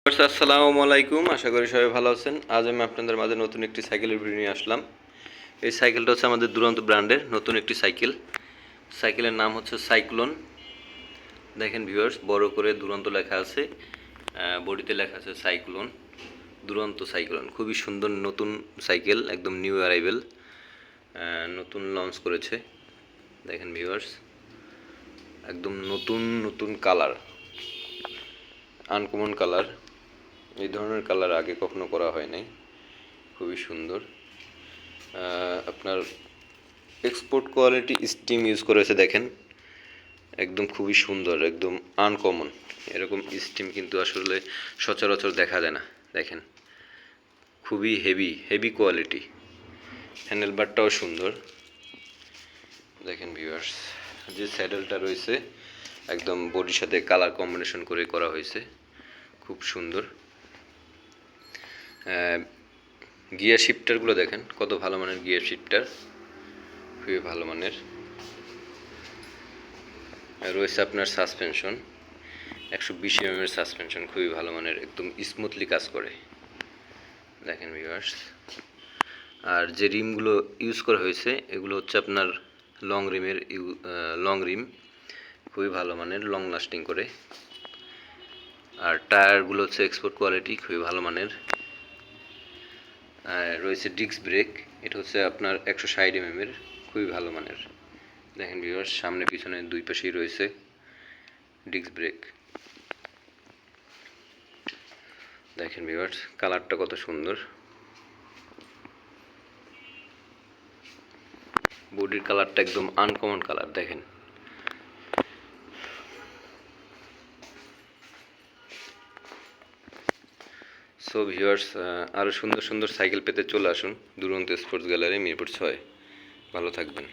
আসসালামু আলাইকুম, আশা করি সবাই ভালো আছেন। আজ আমি আপনাদের মাঝে নতুন একটি সাইকেলের ভিডিও নিয়ে আসলাম। এই সাইকেলটা হচ্ছে আমাদের দুরন্ত ব্র্যান্ডের নতুন একটি সাইকেল। সাইকেলের নাম হচ্ছে সাইক্লোন। দেখেন ভিউয়ার্স, বড় করে দুরন্ত লেখা আছে, বডিতে লেখা আছে সাইক্লোন, দুরন্ত সাইক্লোন। খুবই সুন্দর নতুন সাইকেল, একদম নিউ অ্যারাইভেল, নতুন লঞ্চ করেছে। দেখেন ভিউয়ার্স, একদম নতুন নতুন কালার, আনকমন কালার। এই ধরনের কালার আগে কখনো করা হয় নাই, খুবই সুন্দর। আপনার এক্সপোর্ট কোয়ালিটি স্টিম ইউজ করেছে, দেখেন একদম খুবই সুন্দর, একদম আনকমন। এরকম স্টিম কিন্তু আসলে সচরাচর দেখা যায় না। দেখেন খুবই হেভি হেভি কোয়ালিটি। হ্যান্ডেলবারটাও সুন্দর। দেখেন ভিউয়ার্স, যে স্যাডেলটা রয়েছে একদম বডির সাথে কালার কম্বিনেশন করে করা হয়েছে, খুব সুন্দর। গিয়ার শিফটারগুলো দেখেন কত ভালো মানের গিয়ার শিফটার, খুবই ভালো মানের। রয়েছে আপনার সাসপেনশন, 120 mm এর সাসপেনশন, খুবই ভালো মানের, একদম স্মুথলি কাজ করে। দেখেন ভিউয়ার্স, আর যে রিমগুলো ইউজ করা হয়েছে এগুলো হচ্ছে আপনার লং রিম, খুবই ভালো মানের, লং লাস্টিং করে। আর টায়ারগুলো হচ্ছে এক্সপোর্ট কোয়ালিটি, খুবই ভালো মানের। রয়েছে ডিস্ক ব্রেক, এটা হচ্ছে আপনার 160 mm এর, খুবই ভালো মানের। দেখেন ভিউয়ার্স, সামনে পিছনে দুই পাশেই রয়েছে ডিস্ক ব্রেক। দেখেন ভিউয়ার্স, কালারটা কত সুন্দর, বডির কালারটা একদম আনকমন কালার। দেখেন সো ভিউয়ার্স, আরও সুন্দর সুন্দর সাইকেল পেতে চলে আসুন দুরন্ত স্পোর্টস গ্যালারি, মিরপুর 6। ভালো থাকবেন।